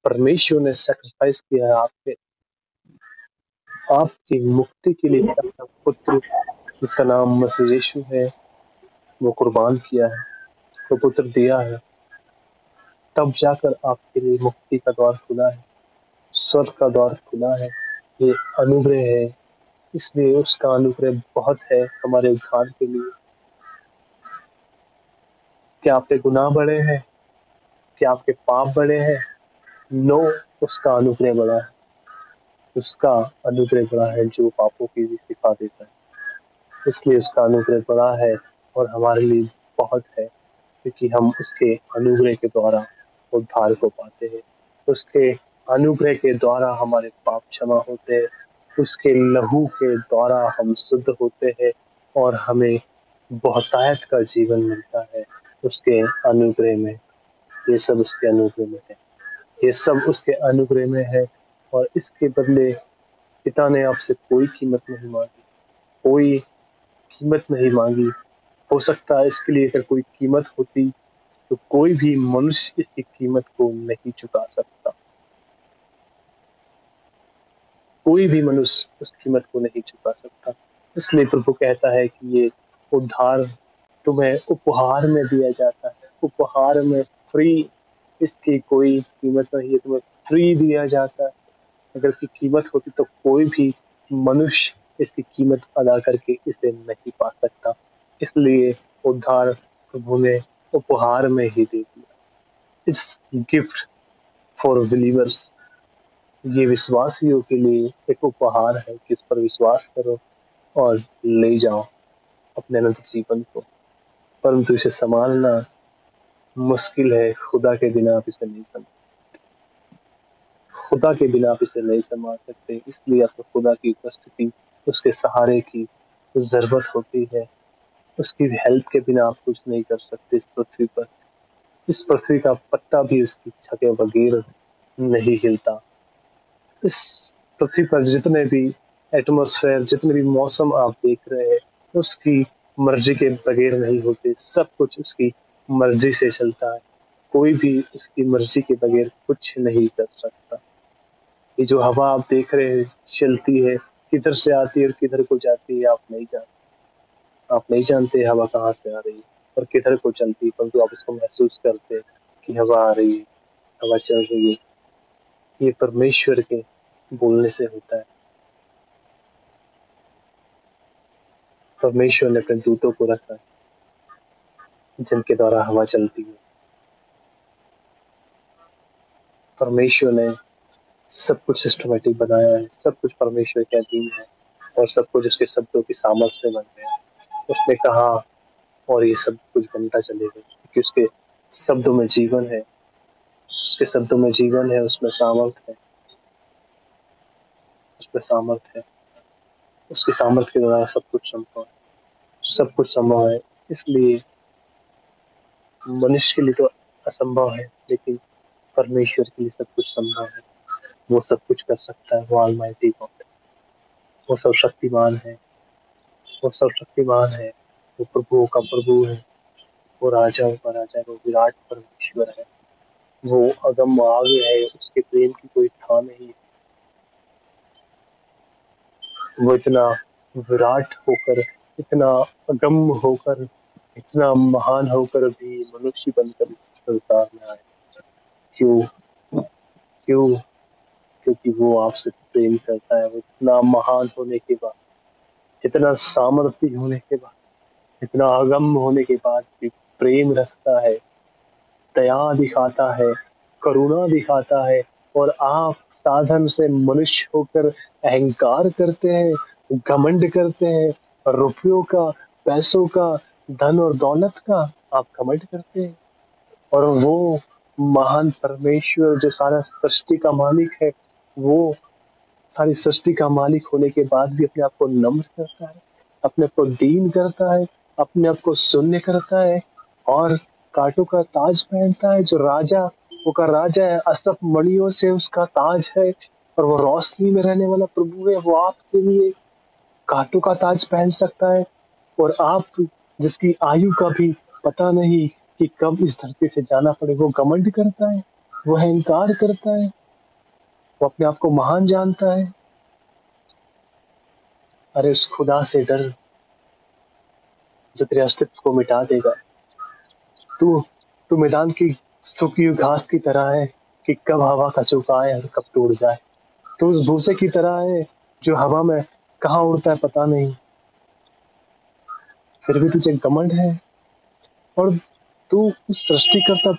परमेश्वर ने सैक्रिफाइस किया है आपकी मुक्ति के लिए अपना पुत्र जिसका नाम मसीह यीशु है वो कुर्बान किया है, वो पुत्र दिया है। तब जाकर आपके लिए मुक्ति का द्वार खुला है, स्वर्ग का द्वार खुला है। ये अनुग्रह है, इसलिए उसका अनुग्रह बहुत है हमारे उद्धार के लिए। क्या आपके गुनाह बड़े हैं? क्या आपके पाप बड़े हैं? नो, उसका अनुग्रह बड़ा है। उसका अनुग्रह बड़ा है जो पापों की भी सिखा देता है, इसलिए उसका अनुग्रह बड़ा है और हमारे लिए बहुत है, क्योंकि हम उसके अनुग्रह के द्वारा उद्धार को पाते हैं। उसके अनुग्रह के द्वारा हमारे पाप क्षमा होते हैं, उसके लहू के द्वारा हम शुद्ध होते हैं और हमें बहुतायत का जीवन मिलता है उसके अनुग्रह में। ये सब उसके अनुग्रह में है, ये सब उसके अनुग्रह में है। और इसके बदले पिता ने आपसे कोई कीमत नहीं मांगी, कोई कीमत नहीं मांगी। हो सकता है इसके लिए अगर कोई कीमत होती तो कोई भी मनुष्य इसकी कीमत को नहीं चुका सकता, कोई भी मनुष्य उस कीमत को नहीं चुका सकता। इसलिए प्रभु कहता है कि ये उद्धार तुम्हें उपहार में दिया जाता है, उपहार में, फ्री। इसकी कोई कीमत नहीं है, तुम्हें फ्री दिया जाता है। अगर इसकी कीमत होती तो कोई भी मनुष्य इसकी कीमत अदा करके इसे नहीं पा सकता। इसलिए उद्धार प्रभु ने उपहार में ही दे दिया। इस गिफ्ट फॉर बिलीवर्स, ये विश्वासियों के लिए एक उपहार है कि इस पर विश्वास करो और ले जाओ अपने अनंत जीवन को। परंतु इसे संभालना मुश्किल है, खुदा के बिना आप इसे नहीं संभाल, खुदा के बिना आप इसे नहीं संभाल सकते। इसलिए आपको खुदा की उपस्थिति, उसके सहारे की जरूरत होती है। उसकी हेल्प के बिना आप कुछ नहीं कर सकते इस पृथ्वी पर। इस पृथ्वी का पत्ता भी उसकी इच्छा के बगैर नहीं हिलता। इस पृथ्वी पर जितने भी एटमॉस्फेयर, जितने भी मौसम आप देख रहे हैं, उसकी मर्जी के बगैर नहीं होते। सब कुछ उसकी मर्जी से चलता है, कोई भी उसकी मर्जी के बगैर कुछ नहीं कर सकता। ये जो हवा आप देख रहे हैं चलती है, किधर से आती है और किधर को जाती है आप नहीं जानते। आप नहीं जानते हवा कहाँ से आ रही है और किधर को चलती है, परंतु आप उसको महसूस करते हैं कि हवा आ रही है, हवा चल रही है। ये परमेश्वर के बोलने से होता है। परमेश्वर ने अपने दूतों को रखा है जिनके द्वारा हवा चलती है। परमेश्वर ने सब कुछ सिस्टमेटिक बनाया है, सब कुछ परमेश्वर के अधीन है और सब कुछ उसके शब्दों की सामर्थ्य से बन गया। उसने कहा और ये सब कुछ बनता चलेगा, क्योंकि उसके शब्दों में जीवन है, उसके शब्दों में जीवन है, उसमें सामर्थ्य है, उसमें सामर्थ्य है। उसकी सामर्थ्य के द्वारा सब कुछ संभव है, सब कुछ संभव है। इसलिए मनुष्य के लिए तो असंभव है, लेकिन परमेश्वर के लिए सब कुछ संभव है। वो सब कुछ कर सकता है, वो ऑलमाइटी गॉड, वो सर्वशक्तिमान है, वो सर्वशक्तिमान है, वो प्रभुओं का प्रभु है, वो राजाओं का राजा है, वो विराट परमेश्वर है, वो अगम आग है, उसके प्रेम की कोई था नहीं। वो इतना विराट होकर, इतना अगम होकर, इतना महान होकर भी मनुष्य बनकर इस संसार में आए। क्यों? क्यों? क्योंकि वो आपसे प्रेम करता है। वो इतना महान होने के बाद, इतना सामर्थ्य होने के बाद, इतना अगम होने के बाद भी प्रेम रखता है, दया दिखाता है, करुणा दिखाता है। और आप साधन से मनुष्य होकर अहंकार करते हैं, घमंड करते हैं, रुपयों का, पैसों का, धन और दौलत का आप घमंड करते हैं। और वो महान परमेश्वर जो सारा सृष्टि का मालिक है, वो सारी सृष्टि का मालिक होने के बाद भी अपने आप को नम्र करता है, अपने आप को दीन करता है, अपने आप को शून्य करता है और कांटों का ताज पहनता है। जो राजा, वो का राजा है, अशरफ मणियों से उसका ताज है और वो रोशनी में रहने वाला प्रभु है। वो आपके लिए कांटों का ताज पहन सकता है। और आप जिसकी आयु का भी पता नहीं कि कब इस धरती से जाना पड़े, वो घमंड करता है। वह इनकार करता है, वो अपने आप को महान जानता है। अरे उस खुदा से डर जो तेरे अस्तित्व को मिटा देगा। तू तू मैदान की सूखी हुई घास की तरह है कि कब हवा का झोंका आए और कब टूट जाए। तू उस भूसे की तरह है जो हवा में कहाँ उड़ता है पता नहीं, फिर भी तुझे घमंड है। और तू उस सृष्टिकर्ता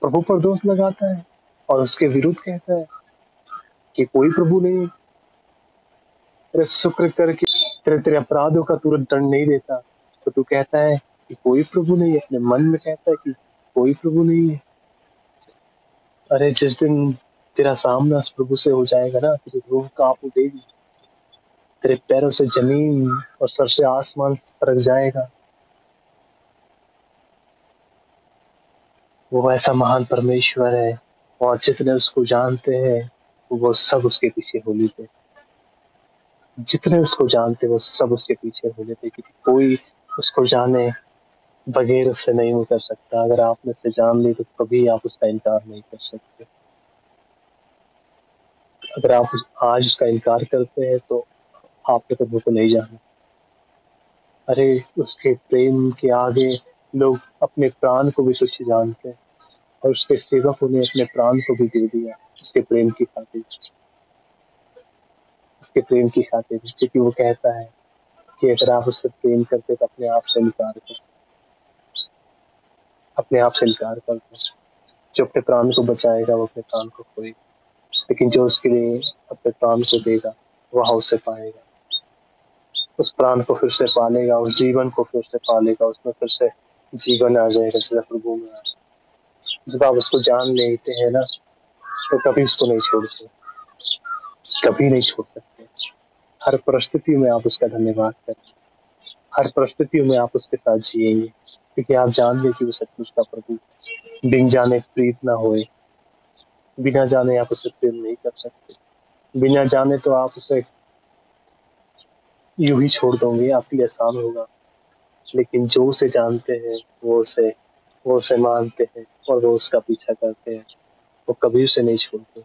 प्रभु पर दोष लगाता है और उसके विरुद्ध कहता है कि कोई प्रभु नहीं। तेरे शुक्र करके तेरे तेरे अपराधों का तुरंत दंड नहीं देता, तो तू कहता है कि कोई प्रभु नहीं है। अपने मन में कहता है कि कोई प्रभु नहीं है। अरे जिस दिन तेरा सामना उस प्रभु से हो जाएगा ना, तेरी रूह कांप उठेगी, तेरे पैरों से जमीन और सर से आसमान सरक जाएगा। वो ऐसा महान परमेश्वर है और जितने उसको जानते हैं वो सब उसके पीछे हो लेते। जितने उसको जानते वो सब उसके पीछे हो लेते, क्योंकि कोई उसको जाने बगैर उससे नहीं वो कर सकता। अगर आपने उसे जान ली तो कभी आप उसका इनकार नहीं कर सकते। अगर आप आज उसका इनकार करते हैं तो आपने प्रभु को नहीं जाना। अरे उसके प्रेम के आगे लोग अपने प्राण को भी तुच्छ जानते हैं, और उसके सेवकों ने अपने प्राण को भी दे दिया उसके प्रेम की खातिर। उसके प्रेम की खातिर, क्योंकि वो कहता है कि अगर आप उससे प्रेम करते तो अपने आप से इनकार कर, अपने आप से इनकार कर दो। जो अपने प्राण को बचाएगा वो अपने प्राण को खोएगा, लेकिन जो उसके लिए अपने प्राण को देगा वह उसे पाएगा। उस प्राण को फिर से पालेगा, उस जीवन को फिर से पालेगा, उसमें फिर से जीवन आ जाएगा जैसा प्रभु में आ। जब आप उसको जान लेते हैं ना, तो कभी उसको नहीं छोड़ते, कभी नहीं छोड़ सकते। हर परिस्थिति में आप उसका धन्यवाद करें, हर परिस्थितियों में आप उसके साथ जिएंगे, क्योंकि आप जान ले कि वो सचमुच का प्रभु। बिन जाने प्रीत ना होए, बिना जाने आप उसे प्रेम नहीं कर सकते। बिना जाने तो आप उसे यूं ही छोड़ दोगे, आपके लिए आसान होगा। लेकिन जो उसे जानते हैं वो उसे मानते हैं और वो उसका पीछा करते हैं, वो कभी उसे नहीं छोड़ते,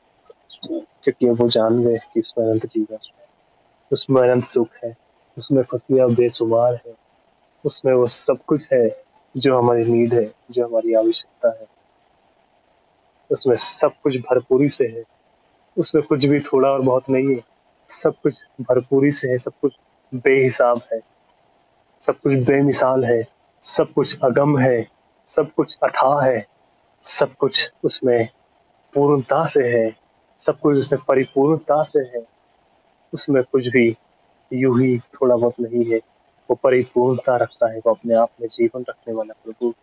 क्योंकि वो जान गए कि उसमें अनंत जीवन है, उसमें अनंत सुख है, उसमें खुशियां बेशुमार है, उसमें वो सब कुछ है जो हमारी नीड है, जो हमारी आवश्यकता है। उसमें सब कुछ भरपूरी से है, उसमें कुछ भी थोड़ा और बहुत नहीं है। सब कुछ भरपूरी से है, सब कुछ बेहिसाब है, सब कुछ बेमिसाल है, सब कुछ अगम है, सब कुछ अथाह है, सब कुछ उसमें पूर्णता से है, सब कुछ उसमें परिपूर्णता से है। उसमें कुछ भी यूं ही थोड़ा बहुत नहीं है, वो परिपूर्णता रखता है, वो अपने आप में जीवन रखने वाला प्रभु।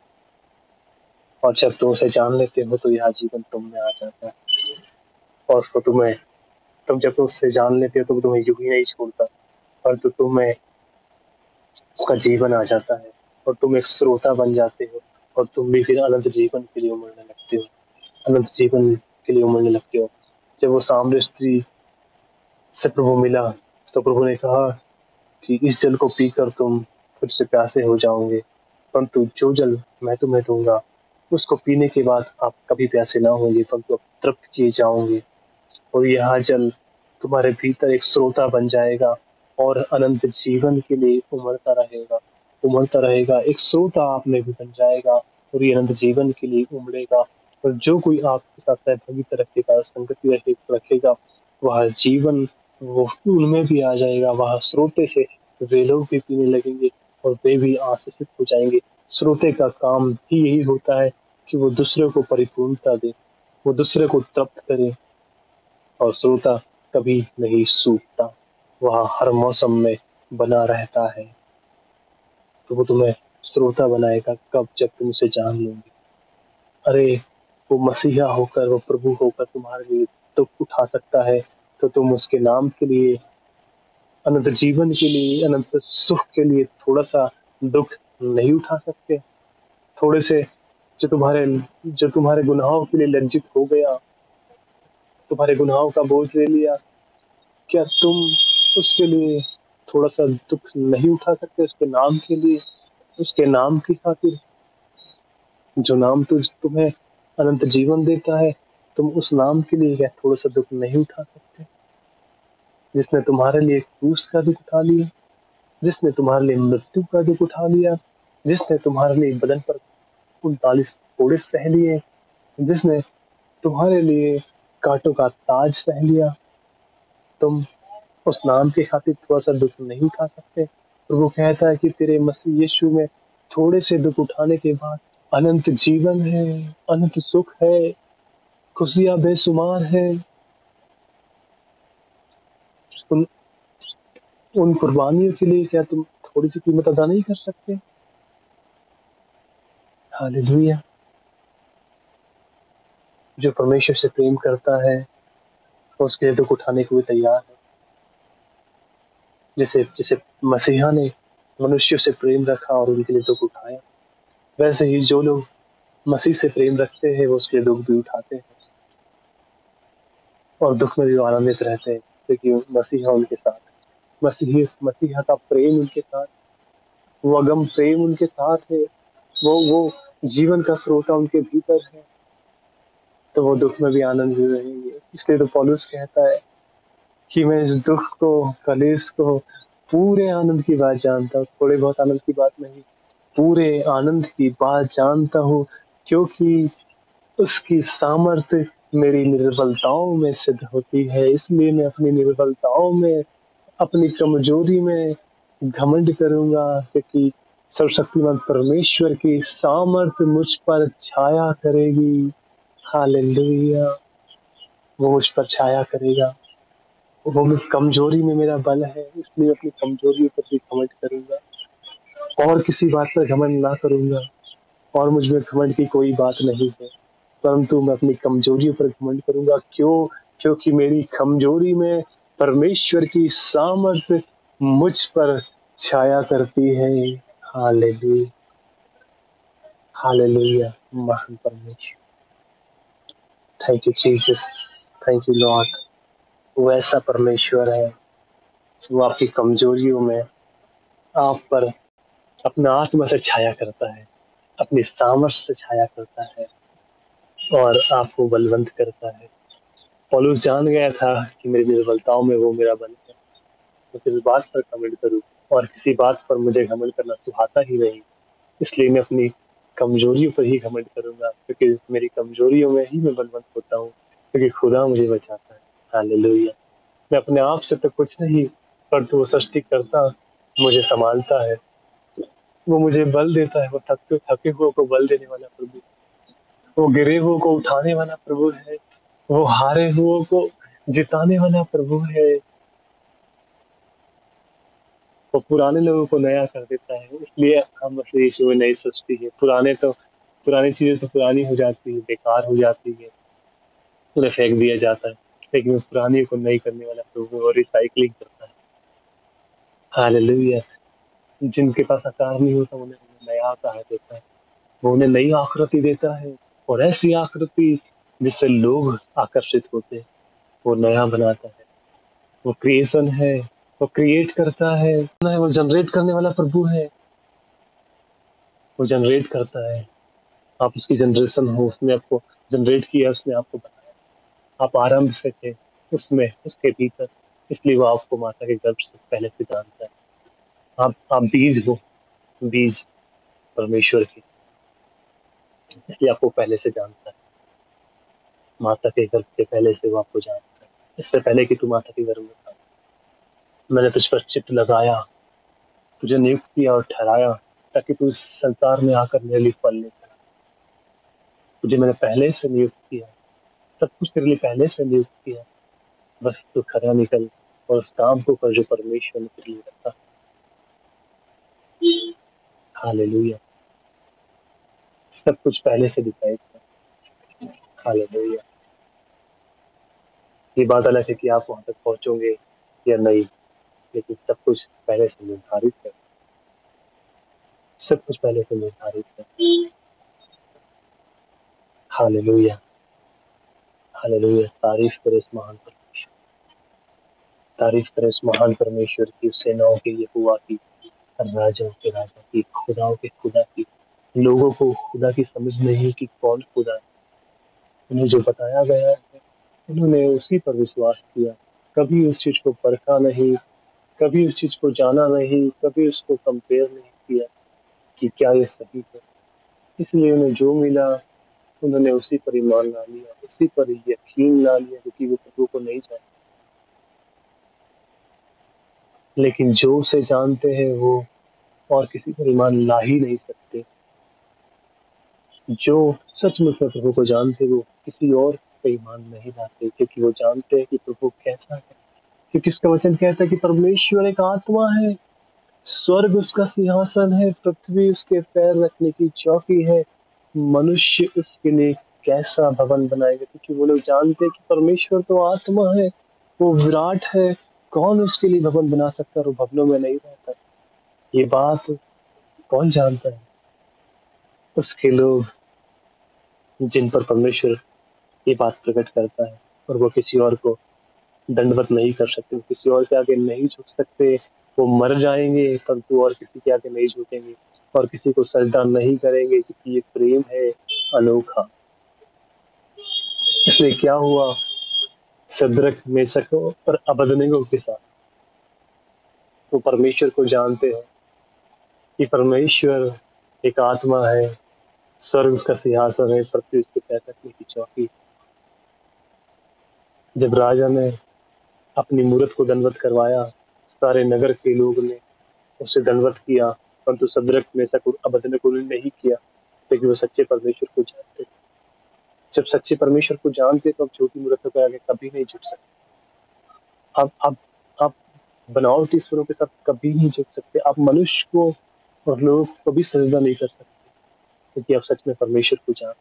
और जब तुम उसे जान लेते हो तो यह जीवन तुम में आ जाता है, और वो तुम जब उससे जान लेते हो तो वो तुम्हें यूं ही नहीं छोड़ता, और तो तुम्हें उसका जीवन आ जाता है, और तुम एक श्रोता बन जाते हो, और तुम भी फिर अनंत जीवन के लिए उमड़ने लगते हो, अनंत जीवन के लिए उमड़ने लगते हो। जब वो सामने स्त्री से प्रभु मिला तो प्रभु ने कहा कि इस जल को पीकर तुम फिर से प्यासे हो जाओगे, परंतु जो जल मैं तुम्हें दूंगा उसको पीने के बाद आप कभी प्यासे ना होंगे, परंतु आप तृप्त किए जाओगे। और यह जल तुम्हारे भीतर एक श्रोता बन जाएगा और अनंत जीवन के लिए उमड़ता रहेगा। एक श्रोता आप में भी बन जाएगा और ये अनंत जीवन के लिए उमड़ेगा। और जो कोई आपके साथ सहभागिता रखेगा, संगति रखेगा, वह जीवन वो उनमें भी आ जाएगा। वह स्रोते से वे लोग भी पीने लगेंगे और वे भी आशीषित हो जाएंगे। स्रोते का काम ही यही होता है कि वो दूसरे को परिपूर्णता दे, वो दूसरे को तृप्त करे। और श्रोता कभी नहीं सूखता, वह हर मौसम में बना रहता है। तो वो तुम्हें श्रोता बनाएगा कब, जब तुम उसे जान लोगे। अरे वो मसीहा होकर, वो प्रभु होकर तुम्हारे लिए दुख उठा सकता है, तो तुम उसके नाम के लिए, अनंत जीवन के लिए, अनंत सुख के लिए थोड़ा सा दुख नहीं उठा सकते? थोड़े से जो तुम्हारे गुनाहों के लिए लज्जित हो गया, तुम्हारे गुनाहों का बोझ ले लिया, क्या तुम उसके लिए थोड़ा सा दुख नहीं उठा सकते? उसके नाम के लिए, उसके नाम की खातिर, जो नाम तुम्हें अनंत जीवन देता है, तुम उस नाम के लिए क्या थोड़ा सा दुख नहीं उठा सकते? जिसने तुम्हारे लिए क्रूस का दुख उठा लिया, जिसने तुम्हारे लिए मृत्यु का दुख उठा लिया, जिसने तुम्हारे लिए बदन पर 39 कोड़े सह लिए, जिसने तुम्हारे लिए कांटों का ताज सह लिया, तुम उस नाम के खातिर थोड़ा सा दुख नहीं उठा सकते? और वो कहता है कि तेरे मसीह यीशु में थोड़े से दुख उठाने के बाद अनंत जीवन है, अनंत सुख है, खुशियां बेशुमार है। उन उन कुर्बानियों के लिए क्या तुम थोड़ी सी कीमत अदा नहीं कर सकते? हालेलुया। जो परमेश्वर से प्रेम करता है उसके लिए दुख उठाने को भी तैयार है। जिसे जिसे मसीहा ने मनुष्यों से प्रेम रखा और उनके लिए दुख उठाया, वैसे ही जो लोग मसीह से प्रेम रखते हैं वो उसके लिए दुख भी उठाते हैं और दुख में भी आनंदित रहते हैं, क्योंकि मसीहा उनके साथ है। मसीहा का प्रेम उनके साथ, वो अगम प्रेम उनके साथ है, वो जीवन का स्रोत उनके भीतर है, तो वो दुख में भी आनंद भी रहेंगे। इसलिए तो पौलुस कहता है कि मैं इस दुख को, कलेश को पूरे आनंद की बात जानता हूँ, थोड़े बहुत आनंद की बात नहीं, पूरे आनंद की बात जानता हूँ, क्योंकि उसकी सामर्थ्य मेरी निर्बलताओं में सिद्ध होती है। इसलिए मैं अपनी निर्बलताओं में, अपनी कमजोरी में घमंड करूंगा, क्योंकि सर्वशक्तिमान परमेश्वर की सामर्थ्य मुझ पर छाया करेगी। हालेलुया। वो मुझ पर छाया करेगा। वो मैं कमजोरी में मेरा बल है, इसलिए अपनी कमजोरियों पर भी घमंड करूंगा और किसी बात पर घमंड ना करूंगा। और मुझ में घमंड की कोई बात नहीं है, परंतु मैं अपनी कमजोरियों पर घमंड करूंगा। क्यों? क्योंकि मेरी कमजोरी में परमेश्वर की सामर्थ मुझ पर छाया करती है। हालेलुया। हालेलुया। महान परमेश्वर, thank you Jesus, thank you Lord. वो ऐसा परमेश्वर है वो आपकी कमजोरियों में आप पर अपना आत्मा से छाया करता है, अपनी सामर्थ से छाया करता है और आपको बलवंत करता है। पौलुस जान गया था कि मेरी निर्बलताओं में वो मेरा बल है, तो किस बात पर घमंड करूं? और किसी बात पर मुझे घमंड करना सुहाता ही नहीं, इसलिए मैं अपनी कमजोरियों पर ही घमंड करूंगा, क्योंकि मेरी कमजोरियों में ही मैं बलवंत होता हूँ, क्योंकि खुदा मुझे बचाता है। हालेलुया। मैं अपने आप से तो कुछ नहीं, परंतु वो सृष्टिकर्ता मुझे संभालता है, वो मुझे बल देता है। वो थके थके हुए को बल देने वाला प्रभु, वो गिरे हुए को उठाने वाला प्रभु है, वो हारे हुए को जिताने वाला प्रभु है। वो पुराने लोगों को नया कर देता है, इसलिए हम मसीह यीशु में नई सृष्टि है। पुरानी चीजें तो पुरानी हो जाती है, बेकार हो जाती है, उन्हें फेंक दिया जाता है, लेकिन वो पुरानी को नई करने वाला प्रभु और रिसाइकलिंग करता है। हालेलुया। जिनके पास आकार नहीं होता उन्हें नया आकार देता है, वो उन्हें नई आकृति देता है, और ऐसी आकृति जिससे लोग आकर्षित होते हैं, वो नया बनाता है। वो क्रिएशन है, वो क्रिएट करता है, वो जनरेट करने वाला प्रभु है। वो जनरेट करता है, आप उसकी जनरेशन हो, उसने आपको जनरेट किया, उसने आपको बनाया, आप आरंभ से थे उसमें, उसके भीतर, इसलिए वो आपको माता के गर्भ से पहले से जानता है। आप बीज हो, बीज परमेश्वर के, इसलिए आपको पहले से जानता है। माता के गर्भ के पहले से वो आपको जानता है, इससे पहले कि तू माता के गर्भ में था मैंने तुझ पर चित्त लगाया, तुझे नियुक्त किया और ठहराया, ताकि तू इस संसार में आकर मेरे लिए फल लेकर। तुझे मैंने पहले से नियुक्त किया, सब कुछ तेरे लिए पहले से नियुक्त किया, बस तू खरा निकल और उस काम को कर जो परमेश्वर ने तेरे लिए रखा। हालेलुया। सब कुछ पहले से डिसाइड था। हालेलुया। ये बात अलग है कि आप वहां तक पहुंचोगे या नहीं, लेकिन सब कुछ पहले से निर्धारित है। सब कुछ पहले से निर्धारित है। हालेलुया। हालेलुया। तारीफ करे इस महान परमेश्वर, तारीफ करे इस महान परमेश्वर की, सेनाओं के यहोवा की, राजाओं के राजा की, खुदाओं के खुदा की। लोगों को खुदा की समझ नहीं कि कौन खुदा है, उन्हें जो बताया गया है उन्होंने उसी पर विश्वास किया, कभी उस चीज को परखा नहीं, कभी उस चीज को जाना नहीं, कभी उसको कंपेयर नहीं किया कि क्या ये सही है। इसलिए उन्हें जो मिला उन्होंने उसी पर ईमान ला लिया, उसी पर यकीन ला लिया, क्योंकि वो प्रभु को नहीं जानते। लेकिन जो उसे जानते हैं वो और किसी पर ईमान ला ही नहीं सकते। जो सच में अपने प्रभु को जानते वो किसी और पे ईमान नहीं लाते, क्योंकि वो जानते हैं कि प्रभु कैसा है। क्योंकि उसका वचन कहता है कि परमेश्वर एक आत्मा है, स्वर्ग उसका सिंहासन है, पृथ्वी उसके पैर रखने की चौकी है। मनुष्य उसके लिए कैसा भवन बनाएगा, क्योंकि वो लोग जानते हैं कि परमेश्वर तो आत्मा है, वो विराट है। कौन उसके लिए भवन बना सकता है और वो भवनों में नहीं रहता। ये बात कौन जानता है? उसके लोग जिन पर परमेश्वर ये बात प्रकट करता है, और वो किसी और को दंडवत नहीं कर सकते, किसी और के आगे नहीं झुक सकते। वो मर जाएंगे परंतु और किसी के आगे नहीं झुकेंगे, और किसी को सजदा नहीं करेंगे, क्योंकि ये प्रेम है अनोखा। इसलिए क्या हुआ सद्रक मेसक और अबदनेगो के साथ? वो परमेश्वर को जानते हैं कि परमेश्वर एक आत्मा है, स्वर्ग का सिंहासन है, पृथ्वी उसके पैर रखने की चौकी। जब राजा ने अपनी मूर्त को दंडवत करवाया, सारे नगर के लोग ने उसे दंडवत किया, परंतु सद्रक मेसक और अबदनेगो ने नहीं किया, क्योंकि वो सच्चे परमेश्वर को जानते थे। जब सच्चे परमेश्वर को जानते तो अब झूठी मूर्तों के आगे कभी नहीं झुक सकते। आप बनावटी ईश्वरों के साथ कभी नहीं झुक सकते। आप मनुष्य को और लोगों को कभी सजदा नहीं कर सकते, क्योंकि आप सच में परमेश्वर को जानते।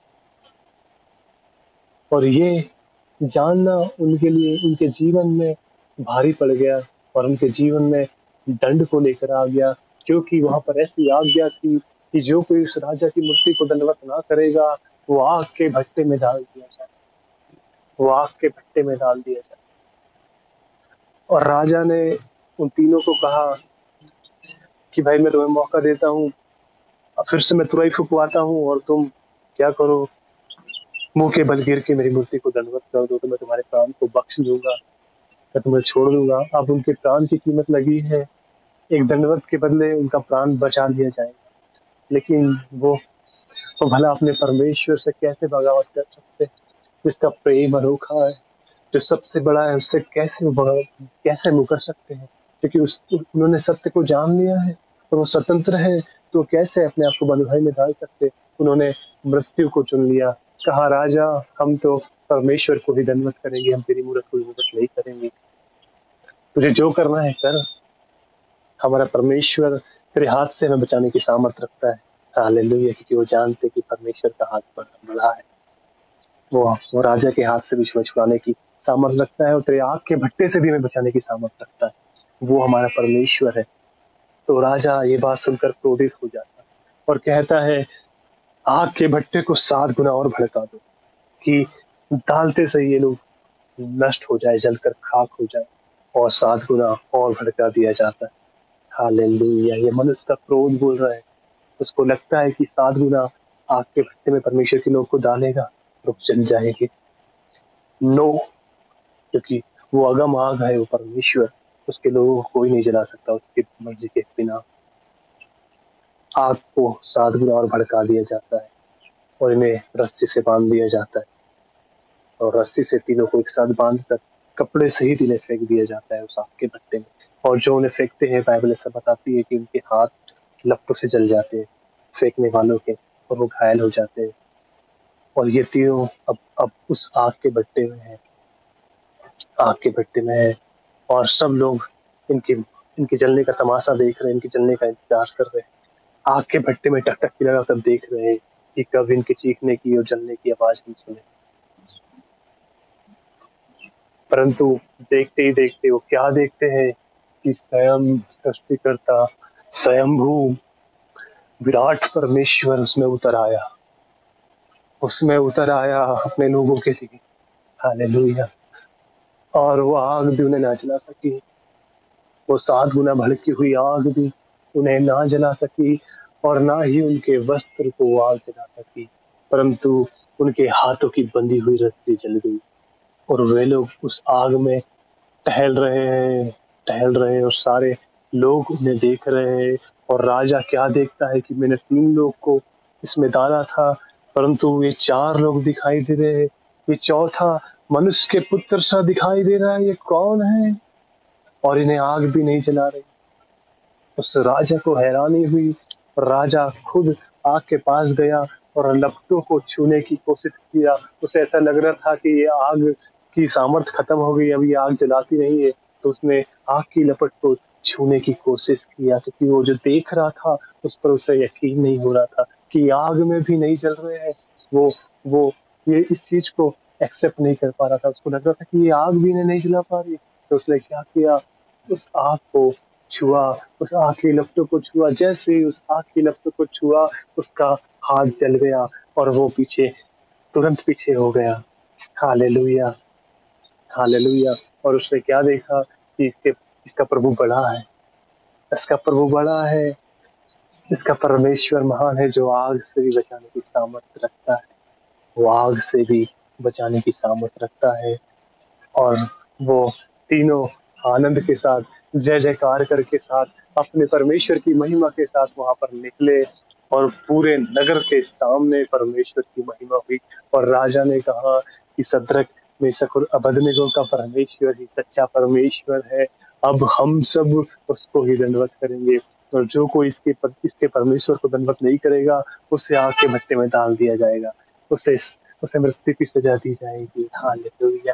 और ये जानना उनके लिए उनके जीवन में भारी पड़ गया, और उनके जीवन में दंड को लेकर आ गया, क्योंकि वहां पर ऐसी आज्ञा थी कि जो कोई उस राजा की मूर्ति को दंडवत ना करेगा वो आग के भट्टे में डाल दिया जाए, वो आग के भट्टे में डाल दिया जाए। और राजा ने उन तीनों को कहा कि भाई मैं तुम्हें मौका देता हूँ, फिर से मैं तुरई फुकवाता हूँ और तुम क्या करो, मुंह के बल गिर के मेरी मूर्ति को दंडवत कर दो तो मैं तुम्हारे प्राण को बख्श दूंगा, मैं तुम्हें छोड़ दूंगा। अब उनके प्राण की कीमत लगी है, एक दंडवत के बदले उनका प्राण बचा लिया जाएगा। लेकिन वो भला अपने परमेश्वर से कैसे बगावत कर सकते, जिसका प्रेम अनोखा है, जो सबसे बड़ा है, उससे कैसे मुकर सकते हैं? क्योंकि उन्होंने सत्य को जान लिया है और वो स्वतंत्र है, तो कैसे अपने आप को बंधुआई में डाल सकते? उन्होंने मृत्यु को चुन लिया, कहा राजा हम तो परमेश्वर को ही दंडवत करेंगे, हम तेरी मूर्त को दंडवत नहीं करेंगे, तुझे जो करना है कर, हमारा परमेश्वर तेरे हाथ से हमें बचाने की सामर्थ रखता है। हालेलुया, क्योंकि वो जानते कि परमेश्वर का हाथ बड़ा है, वो राजा के हाथ से भी छुड़ाने की सामर्थ रखता है, और तेरे आग के भट्टे से भी हमें बचाने की सामर्थ रखता है। वो हमारा परमेश्वर है। तो राजा ये बात सुनकर क्रोधित हो जाता है और कहता है आग के भट्टे को 7 गुना और भड़का दो, कि डालते से ये लोग नष्ट हो जाए, जलकर खाक हो जाए, और 7 गुना और भड़का दिया जाता है। हालेलुया, ये मनुष्य का क्रोध बोल रहा है। उसको लगता है कि 7 गुना आग के भट्टे में परमेश्वर के लोग को डालेगा तो जल जाएंगे। नो, क्योंकि वो अगम आग है, वो परमेश्वर, उसके लोगों को कोई नहीं जला सकता उसकी मर्जी के बिना। आग को 7 गुना और भड़का दिया जाता है और इन्हें रस्सी से बांध दिया जाता है, और रस्सी से तीनों को एक साथ बांधकर कपड़े सहित इन्हें फेंक दिया जाता है उस आग के भट्टे में। और जो उन्हें फेंकते हैं, बाइबल ऐसा बताती है कि उनके हाथ लपटों से जल जाते हैं फेंकने वालों के, और वो घायल हो जाते हैं। और ये तीनों अब उस आग के भट्टे में है, आग के भट्टे में है, और सब लोग इनकी इनके जलने का तमाशा देख रहे हैं, इनके जलने का इंतजार कर रहे हैं, आग के भट्टे में टकटकी लगाकर देख रहे हैं कि कब इनके चीखने की और जलने की आवाज हम सुने। परंतु देखते ही देखते वो क्या देखते हैं कि स्वयं सृष्टिकर्ता, स्वयंभू विराट परमेश्वर उसमें उतर आया अपने लोगों के लिए। हालेलुया। और वो आग भी उन्हें ना जला सकी, वो 7 गुना भड़की हुई आग भी उन्हें ना जला सकी, और ना ही उनके वस्त्र को आग जला सकी, परंतु उनके हाथों की बंधी हुई रस्सी जल गई और वे लोग उस आग में टहल रहे हैं और सारे लोग उन्हें देख रहे हैं। और राजा क्या देखता है कि मैंने 3 लोग को इसमें डाला था, परंतु ये 4 लोग दिखाई दे रहे हैं। ये चौथा मनुष्य के पुत्र सा दिखाई दे रहा है, ये कौन है? और इन्हें आग भी नहीं जला रही। उस राजा को हैरानी हुई। राजा खुद आग के पास गया और लपटों को छूने की कोशिश किया। उसे ऐसा लग रहा था कि ये आग की सामर्थ खत्म हो गई, अब ये आग जलाती नहीं है। तो उसने आग की लपट को छूने की कोशिश किया, क्योंकि वो जो देख रहा था उस पर उसे यकीन नहीं हो रहा था कि आग में भी नहीं जल रहे हैं। वो ये इस चीज को एक्सेप्ट नहीं कर पा रहा था। उसको लग रहा था कि ये आग भी इन्हें नहीं जला पा रही। तो उसने क्या किया, उस आग को छुआ, उस आग की लपटों को छुआ। जैसे ही उस आग की लपटों को छुआ, उसका हाथ जल गया और वो तुरंत पीछे हो गया। Hallelujah, hallelujah. और उसने क्या देखा कि इसके इसका प्रभु बड़ा है, इसका प्रभु बड़ा है, इसका परमेश्वर महान है, जो आग से भी बचाने की सामर्थ्य रखता है। वो आग से भी बचाने की सामर्थ्य रखता है। और वो तीनों आनंद के साथ, जय जयकार करके साथ, अपने परमेश्वर की महिमा के साथ वहां पर निकले और पूरे नगर के सामने परमेश्वर की महिमा हुई। और राजा ने कहा कि सद्रक, मेशक और अबेदनगो का परमेश्वर ही सच्चा परमेश्वर है। अब हम सब उसको ही दंडवत करेंगे, और जो कोई इसके परमेश्वर को दंडवत नहीं करेगा, उसे आग के भट्टे में डाल दिया जाएगा। उसे उसे मृत्यु की सजा दी जाएगी। हालेलुया।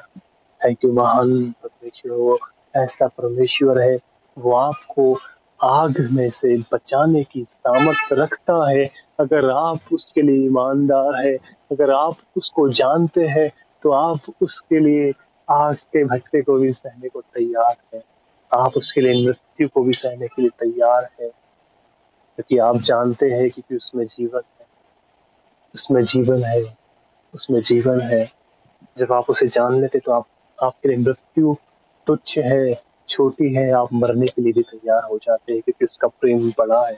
थैंक यू महान परमेश्वर। वो ऐसा परमेश्वर है, वो आपको आग में से बचाने की सामर्थ रखता है। अगर आप उसके लिए ईमानदार है, अगर आप उसको जानते हैं, तो आप उसके लिए आग के भट्टे को भी सहने को तैयार है। आप उसके लिए मृत्यु को भी सहने के लिए तैयार है, क्योंकि आप जानते हैं कि उसमें जीवन है, उसमें जीवन है, उसमें जीवन है। जब आप उसे जान लेते तो आपके लिए मृत्यु तुच्छ है, छोटी है। आप मरने के लिए भी तैयार हो जाते हैं, क्योंकि उसका प्रेम बड़ा है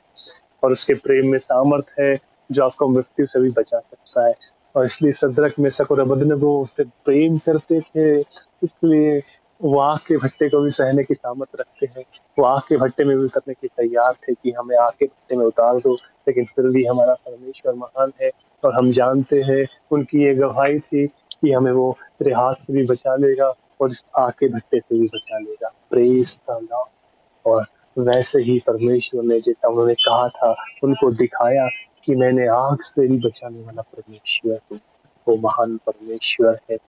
और उसके प्रेम में सामर्थ है जो आपको मृत्यु से भी बचा सकता है। और इसलिए सद्रक, मेशक और अबेदनगो उससे प्रेम करते थे, इसलिए वो आग के भट्टे को भी सहने की सामर्थ रखते हैं। वो आग के भट्टे में भी उतरने के तैयार थे कि हमें आग के भट्टे में उतार दो, लेकिन फिर भी हमारा परमेश्वर महान है। और हम जानते हैं, उनकी ये गवाही थी कि हमें वो तेरे हाथ से भी बचा लेगा और इस आग के भट्टे से भी बचा लेगा। Praise the Lord. और वैसे ही परमेश्वर ने, जैसा उन्होंने कहा था, उनको दिखाया कि मैंने आग से भी बचाने वाला परमेश्वर हूँ। वो महान परमेश्वर है।